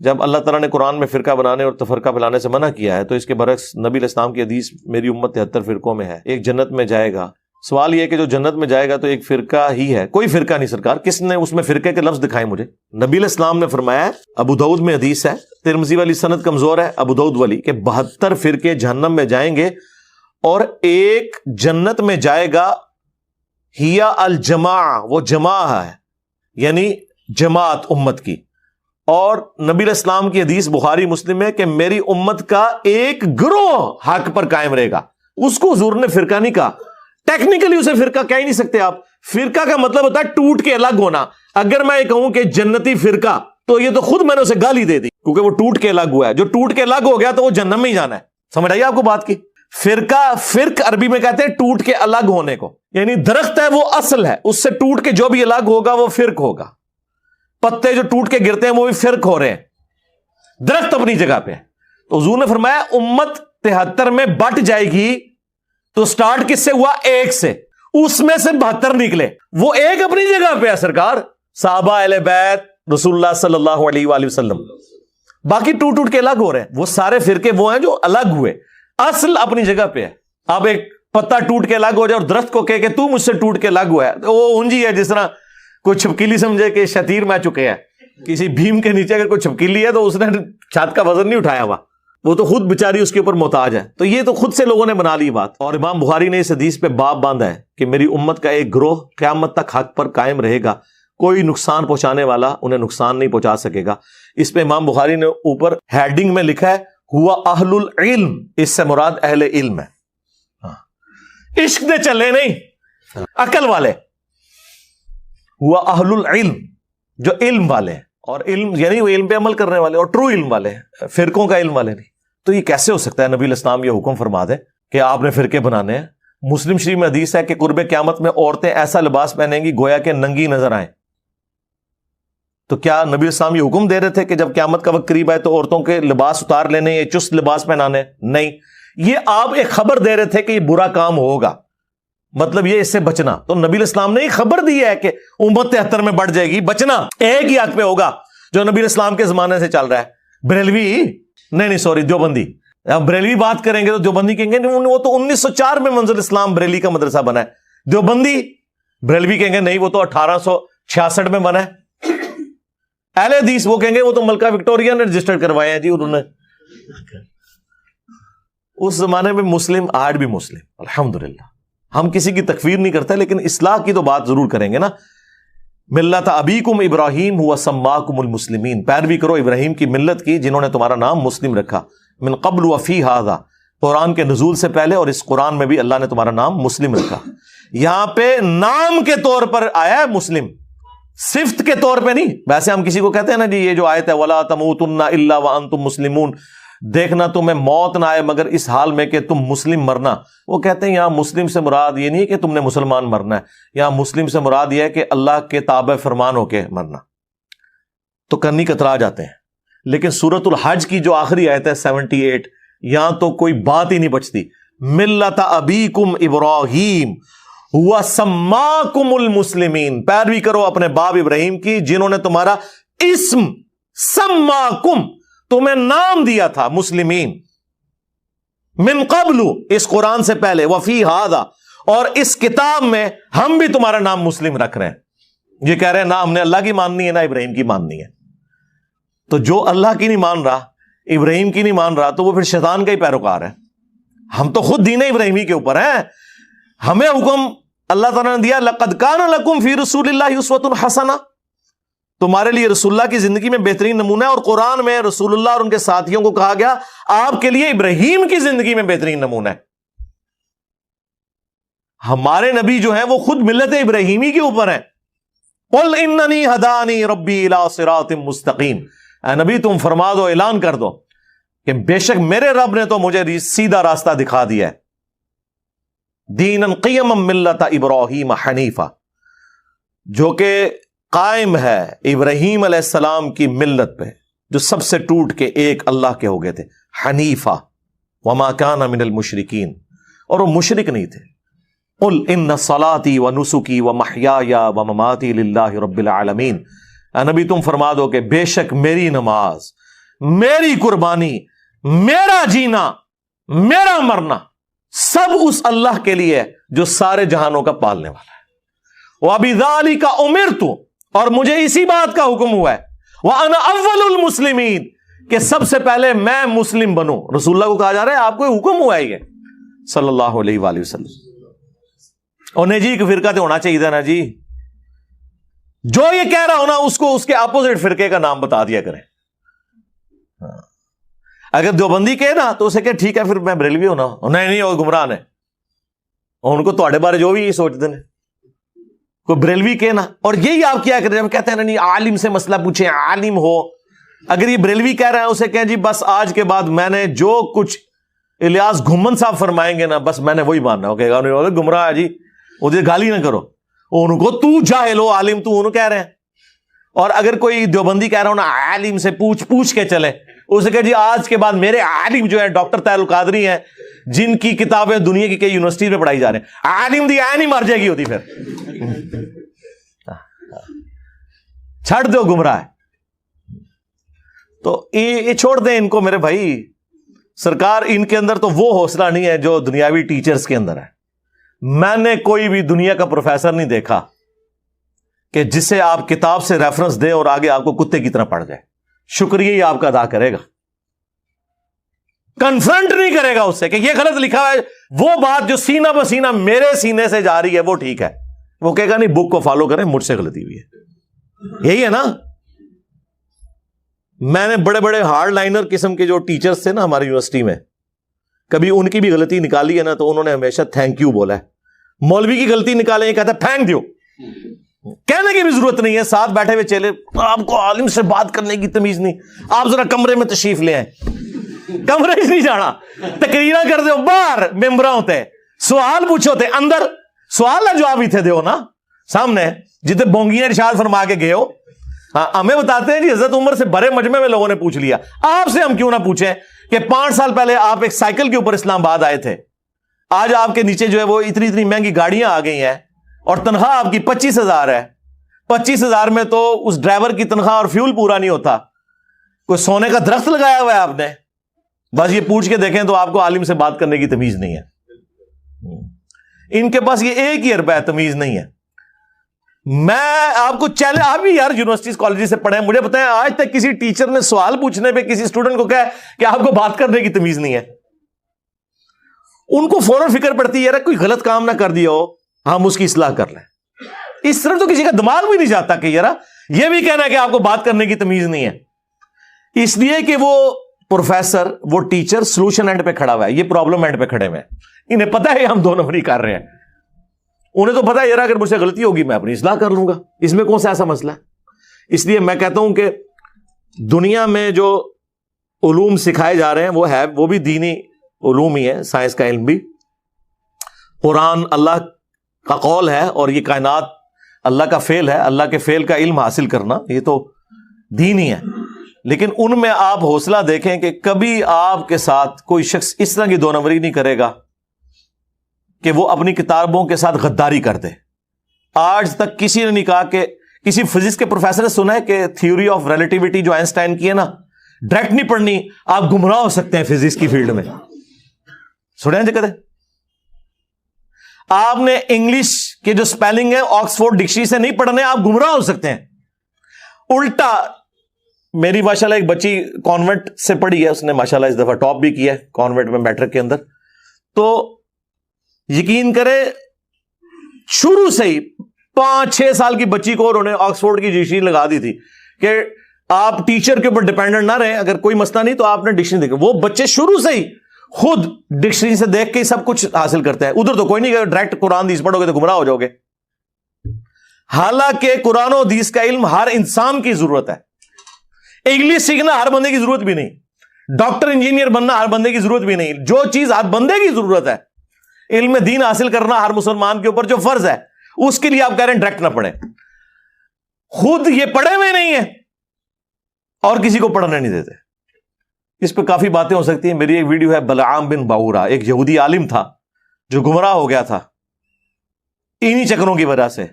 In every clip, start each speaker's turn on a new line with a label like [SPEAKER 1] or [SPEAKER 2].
[SPEAKER 1] جب اللہ تعالیٰ نے قرآن میں فرقہ بنانے اور تفرقہ پھیلانے سے منع کیا ہے تو اس کے برعکس نبی علیہ السلام کی حدیث میری امت 73 فرقوں میں ہے، ایک جنت میں جائے گا۔ سوال یہ ہے کہ جو جنت میں جائے گا تو ایک فرقہ ہی ہے، کوئی فرقہ نہیں سرکار، کس نے اس میں فرقے کے لفظ دکھائے مجھے؟ نبی علیہ السلام نے فرمایا، ابو داؤد میں حدیث ہے، ترمذی والی سند کمزور ہے، ابو داؤد والی، کہ 72 فرقے جہنم میں جائیں گے اور ایک جنت میں جائے گا، ہیا الجماع، وہ جماع ہے یعنی جماعت امت کی۔ اور نبی علیہ السلام کی حدیث بخاری مسلم میں کہ میری امت کا ایک گروہ حق پر قائم رہے گا۔ اس کو حضور نے فرقہ نہیں کہا، ٹیکنیکلی اسے فرقہ کہہ ہی نہیں سکتے آپ۔ فرقہ کا مطلب ہوتا ہے ٹوٹ کے الگ ہونا۔ اگر میں یہ کہوں کہ جنتی فرقہ تو یہ تو خود میں نے اسے گالی دے دی، کیونکہ وہ ٹوٹ کے الگ ہوا ہے۔ جو ٹوٹ کے الگ ہو گیا تو وہ جہنم میں ہی جانا ہے۔ سمجھ آئیے آپ کو بات کی؟ فرق عربی میں کہتے ہیں ٹوٹ کے الگ ہونے کو، یعنی درخت ہے وہ اصل ہے، اس سے ٹوٹ کے جو بھی الگ ہوگا وہ فرق ہوگا۔ پتے جو ٹوٹ کے گرتے ہیں وہ بھی فرق ہو رہے ہیں، درخت اپنی جگہ پہ۔ تو حضور نے فرمایا امت 73 میں بٹ جائے گی، تو سٹارٹ کس سے ہوا؟ ایک سے، اس میں سے 72 نکلے، وہ ایک اپنی جگہ پہ ہے سرکار، صحابہ اہل بیت رسول اللہ صلی اللہ علیہ وآلہ وسلم۔ باقی ٹوٹ کے الگ ہو رہے ہیں، وہ سارے فرقے وہ ہیں جو الگ ہوئے، اصل اپنی جگہ پہ ہے۔ اب ایک پتا ٹوٹ کے الگ ہو جائے اور درخت کو کہ تو مجھ سے ٹوٹ کے الگ ہوا ہے، تو وہ اونجی ہے، جس طرح کوئی چھپکیلی سمجھے کہ شتیر میں چکے ہیں، کسی بھیم کے نیچے اگر کوئی چھپکیلی ہے تو اس نے چھت کا وزن نہیں اٹھایا ہوا، وہ تو خود بیچاری اس کے اوپر محتاج ہے۔ تو یہ تو خود سے لوگوں نے بنا لی بات۔ اور امام بخاری نے اس حدیث پہ باب باندھا ہے کہ میری امت کا ایک گروہ قیامت تک حق پر قائم رہے گا، کوئی نقصان پہنچانے والا انہیں نقصان نہیں پہنچا سکے گا۔ اس پہ امام بخاری نے اوپر ہیڈنگ میں لکھا ہے ہوا اہل العلم، اس سے مراد اہل علم ہے، عشق دے چلے نہیں، عقل والے، ہوا اہل العلم، جو علم والے ہیں، اور علم یعنی وہ علم پہ عمل کرنے والے اور ٹرو علم والے ہیں، فرقوں کا علم والے نہیں۔ تو یہ کیسے ہو سکتا ہے نبی علیہ السلام یہ حکم فرما دے کہ آپ نے فرقے بنانے ہیں؟ مسلم شریف میں حدیث ہے کہ قرب قیامت میں عورتیں ایسا لباس پہنیں گی گویا کہ ننگی نظر آئیں۔ تو کیا نبی علیہ السلام یہ حکم دے رہے تھے کہ جب قیامت کا وقت قریب آئے تو عورتوں کے لباس اتار لینے، یہ چست لباس پہنانے؟ نہیں، یہ آپ ایک خبر دے رہے تھے کہ یہ برا کام ہوگا، مطلب یہ اس سے بچنا۔ تو نبی علیہ السلام نے یہ خبر دی ہے کہ امت 73 میں بڑھ جائے گی، بچنا ایک ہی حق پہ ہوگا جو نبی علیہ السلام کے زمانے سے چل رہا ہے۔ بریلوی نہیں سوری دیوبندی، اب بریلوی بات کریں گے تو دیوبندی کہیں گے وہ تو 1904 میں منزل اسلام بریلی کا مدرسہ بنا ہے۔ دیوبندی بریلوی کہیں گے نہیں وہ تو 1866 میں بنا ہے۔ اہل حدیث وہ کہیں گے وہ تو ملکہ وکٹوریہ نے رجسٹر کروائے ہیں جی انہوں نے۔ اس زمانے میں مسلم، آج بھی مسلم الحمدللہ۔ ہم کسی کی تکفیر نہیں کرتے، لیکن اصلاح کی تو بات ضرور کریں گے نا۔ ملت ابیکم ابراہیم ہوا سماکم المسلمین، پیروی کرو ابراہیم کی ملت کی جنہوں نے تمہارا نام مسلم رکھا۔ من قبل وفی ھذا، قرآن کے نزول سے پہلے اور اس قرآن میں بھی اللہ نے تمہارا نام مسلم رکھا۔ یہاں پہ نام کے طور پر آیا ہے مسلم، صفت کے طور پہ نہیں۔ ویسے ہم کسی کو کہتے ہیں نا جی یہ جو آیت ہے وَلَا تَمُوتُنَّ إِلَّا وَأَنْتُمْ مُسْلِمُونَ، دیکھنا تمہیں موت نہ آئے مگر اس حال میں کہ تم مسلم مرنا، وہ کہتے ہیں یہاں مسلم سے مراد یہ نہیں کہ تم نے مسلمان مرنا ہے، یہاں مسلم سے مراد یہ ہے کہ اللہ کے تابع فرمان ہو کے مرنا۔ تو کنی کترا جاتے ہیں۔ لیکن سورۃ الحج کی جو آخری آیت ہے 78، یہاں تو کوئی بات ہی نہیں بچتی۔ ملت ابیکم ابراہیم ہوا سماکم المسلمین، پیروی کرو اپنے باپ ابراہیم کی جنہوں نے تمہارا اسم سماکم، تمہیں نام دیا تھا مسلمین، من قبل، اس قرآن سے پہلے، وفی ھذا، اور اس کتاب میں ہم بھی تمہارا نام مسلم رکھ رہے ہیں۔ یہ کہہ رہے ہیں نہ ہم نے اللہ کی ماننی ہے نہ ابراہیم کی ماننی ہے۔ تو جو اللہ کی نہیں مان رہا، ابراہیم کی نہیں مان رہا، تو وہ پھر شیطان کا ہی پیروکار ہے۔ ہم تو خود دین ابراہیمی کے اوپر ہیں۔ ہمیں حکم اللہ تعالیٰ نے دیا لَقَدْ كَانَ لَكُمْ فِي رَسُولِ اللَّهِ أُسْوَةٌ حَسَنَةٌ، تمہارے لیے رسول اللہ کی زندگی میں بہترین نمونہ ہے۔ اور قرآن میں رسول اللہ اور ان کے ساتھیوں کو کہا گیا آپ کے لیے ابراہیم کی زندگی میں بہترین نمونہ ہے۔ ہمارے نبی جو ہیں وہ خود ملت ابراہیمی کے اوپر ہیں۔ قُلْ إِنَّنِي هَدَانِي رَبِّي إِلَىٰ صِرَاطٍ مُسْتَقِيمٍ، اے نبی تم فرما دو، اعلان کر دو کہ بے شک میرے رب نے تو مجھے سیدھا راستہ دکھا دیا ہے۔ دیناً قیما ملت ابراہیم حنیفہ، جو کہ قائم ہے ابراہیم علیہ السلام کی ملت پہ جو سب سے ٹوٹ کے ایک اللہ کے ہو گئے تھے، حنیفہ، وما کان من المشرکین، اور وہ مشرک نہیں تھے۔ قل ان صلاتي ونسكي ومحیای ومماتی للہ رب العالمین، اے نبی تم فرما دو کہ بے شک میری نماز میری قربانی، میرا جینا، میرا مرنا سب اس اللہ کے لیے ہے جو سارے جہانوں کا پالنے والا ہے۔ وَبِذَالِكَ أُمِرْتُ، اور مجھے اسی بات کا حکم ہوا ہے، وَأَنَا أَوَّلُ الْمُسْلِمِينَ، کہ سب سے پہلے میں مسلم بنوں۔ رسول اللہ کو کہا جا رہا ہے آپ کو حکم ہوا ہے یہ، صلی اللہ علیہ وآلہ وسلم۔ اور نہیں جی ایک فرقہ تو ہونا چاہیے تھا نا جی، جو یہ کہہ رہا ہونا اس کو اس کے اپوزٹ فرقے کا نام بتا دیا کریں۔ اگر دیوبندی کہے نا تو اسے کہ ٹھیک ہے پھر میں بریلوی ہونا، نہیں وہ گمراہ ہے، اور ان کو تھوڑے بارے جو بھی یہ سوچتے ہیں کوئی بریلوی کہنا۔ اور یہی آپ کیا کریں، جب کہتے ہیں نہیں عالم سے مسئلہ پوچھیں، عالم ہو، اگر یہ بریلوی کہہ رہے ہیں اسے کہیں جی بس آج کے بعد میں نے جو کچھ الیاس گھمن صاحب فرمائیں گے نا بس میں نے وہی ماننا، کہے گا گمراہ ہے جی، مجھے گالی نہ کرو، ان کو تو جاہل ہو عالم تو انہوں کہہ رہے ہیں۔ اور اگر کوئی دیوبندی کہہ رہا ہوں نا عالم سے پوچھ کے چلے، اسے کہ جی آج کے بعد میرے عالم جو ہے ڈاکٹر طاہر القادری ہیں جن کی کتابیں دنیا کی کئی یونیورسٹی میں پڑھائی جا رہے ہیں، عالم دی عین ہی مر جائے گی ہوتی، پھر چھڑ دو گمراہ۔ تو یہ چھوڑ دیں ان کو میرے بھائی، سرکار ان کے اندر تو وہ حوصلہ نہیں ہے جو دنیاوی ٹیچرز کے اندر ہے۔ میں نے کوئی بھی دنیا کا پروفیسر نہیں دیکھا کہ جسے آپ کتاب سے ریفرنس دیں اور آگے آپ کو کتے کی طرح پڑ جائے، شکریہ ہی آپ کا ادا کرے گا، کنفرنٹ نہیں کرے گا اس سے کہ یہ غلط لکھا ہے، وہ بات جو سینہ بسینہ میرے سینے سے جا رہی ہے وہ ٹھیک ہے، وہ کہے گا نہیں بک کو فالو کریں، مجھ سے غلطی ہوئی ہے۔ یہی ہے نا، میں نے بڑے بڑے ہارڈ لائنر قسم کے جو ٹیچرز تھے نا ہماری یونیورسٹی میں، کبھی ان کی بھی غلطی نکالی ہے نا تو انہوں نے ہمیشہ تھینک یو بولا ہے۔ مولوی کی غلطی نکالیں یہ کہتا ہے پھینک دیو، کہنے کی بھی ضرورت نہیں ہے، ساتھ بیٹھے ہوئے چلے آپ کو عالم سے بات کرنے کی تمیز نہیں، آپ ذرا کمرے میں تشریف لے آئیں، کمرے نہیں جانا، تقریرا کر دو باہر ممبراں ہوتے، سوال پوچھو تے اندر، سوال نہ جواب ہی تھے دیو نا سامنے، جتنے بونگیاں ارشاد فرما کے گئے ہو۔ ہاں ہمیں بتاتے ہیں جی حضرت عمر سے بڑے مجمع میں لوگوں نے پوچھ لیا، آپ سے ہم کیوں نہ پوچھیں کہ 5 سال پہلے آپ ایک سائیکل کے اوپر اسلام آباد آئے تھے، آج آپ کے نیچے جو ہے وہ اتنی مہنگی گاڑیاں آ گئی ہیں اور تنخواہ آپ کی 25,000 ہے، 25,000 میں تو اس ڈرائیور کی تنخواہ اور فیول پورا نہیں ہوتا، کوئی سونے کا درخت لگایا ہوا ہے آپ نے، بس یہ پوچھ کے دیکھیں تو آپ کو عالم سے بات کرنے کی تمیز نہیں ہے، ان کے پاس یہ 1 ہی روپے تمیز نہیں ہے۔ میں آپ کو چیلنج، آپ بھی یار یونیورسٹیز کالجز سے پڑھے ہیں، مجھے بتائیں آج تک کسی ٹیچر نے سوال پوچھنے پہ کسی اسٹوڈنٹ کو کہا کہ آپ کو بات کرنے کی تمیز نہیں ہے؟ ان کو فوراً فکر پڑتی ہے یار کوئی غلط کام نہ کر دیا ہو، ہم اس کی اصلاح کر لیں۔ اس طرح تو کسی کا دماغ بھی نہیں جاتا کہ یار یہ بھی کہنا ہے کہ آپ کو بات کرنے کی تمیز نہیں ہے، اس لیے کہ وہ پروفیسر، وہ ٹیچر سولوشن اینڈ پہ کھڑا ہوا ہے، یہ پرابلم اینڈ پہ کھڑے ہوئے ہیں، انہیں پتا ہے ہم 2 نمبری کر رہے ہیں، انہیں تو پتا ہے یار اگر مجھ سے غلطی ہوگی میں اپنی اصلاح کر لوں گا، اس میں کون سا ایسا مسئلہ ہے؟ اس لیے میں کہتا ہوں کہ دنیا میں جو علوم سکھائے جا رہے ہیں وہ بھی دینی علوم ہی ہے، سائنس کا علم بھی، قرآن اللہ کا قول ہے اور یہ کائنات اللہ کا فعل ہے، اللہ کے فعل کا علم حاصل کرنا یہ تو دین ہی ہے، لیکن ان میں آپ حوصلہ دیکھیں کہ کبھی آپ کے ساتھ کوئی شخص اس طرح کی 2 نمبری نہیں کرے گا کہ وہ اپنی کتابوں کے ساتھ غداری کر دے۔ آج تک کسی نے نہیں کہا کہ کسی فزکس کے پروفیسر نے سنا ہے کہ تھیوری آف ریلیٹیوٹی جو آئنسٹائن کی ہے نا ڈائریکٹ نہیں پڑھنی، آپ گمراہ ہو سکتے ہیں فزکس کی فیلڈ میں، سنے ہیں کہتے آپ نے انگلش کے جو سپیلنگ ہے آکسفورڈ ڈکشنری سے نہیں پڑھنے، آپ گمراہ ہو سکتے ہیں۔ الٹا میری ماشاءاللہ ایک بچی کانوینٹ سے پڑھی ہے، اس نے ماشاءاللہ اس دفعہ ٹاپ بھی کیا ہے کانوینٹ میں میٹرک کے اندر، تو یقین کرے شروع سے ہی 5-6 سال کی بچی کو انہوں نے آکسفورڈ کی ڈکشنری لگا دی تھی کہ آپ ٹیچر کے اوپر ڈیپینڈنٹ نہ رہیں، اگر کوئی مسئلہ نہیں تو آپ نے ڈکشنری دیکھیں۔ وہ بچے شروع سے ہی خود ڈکشنری سے دیکھ کے سب کچھ حاصل کرتے ہیں، ادھر تو کوئی نہیں کہ ڈائریکٹ قرآن حدیث پڑھو گے تو گمراہ ہو جاؤ گے، حالانکہ قرآن و حدیث کا علم ہر انسان کی ضرورت ہے۔ انگلش سیکھنا ہر بندے کی ضرورت بھی نہیں، ڈاکٹر انجینئر بننا ہر بندے کی ضرورت بھی نہیں، جو چیز ہر بندے کی ضرورت ہے علم دین حاصل کرنا ہر مسلمان کے اوپر جو فرض ہے، اس کے لیے آپ کہہ رہے ہیں ڈائریکٹ نہ پڑھیں، خود یہ پڑھے ہوئے نہیں ہیں اور کسی کو پڑھنے نہیں دیتے۔ اس پہ کافی باتیں ہو سکتی ہیں، میری ایک ویڈیو ہے بلعام بن باورا، ایک یہودی عالم تھا جو گمراہ ہو گیا تھا انہی چکروں کی وجہ سے،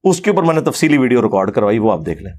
[SPEAKER 1] اس کے اوپر میں نے تفصیلی ویڈیو ریکارڈ کروائی، وہ آپ دیکھ لیں۔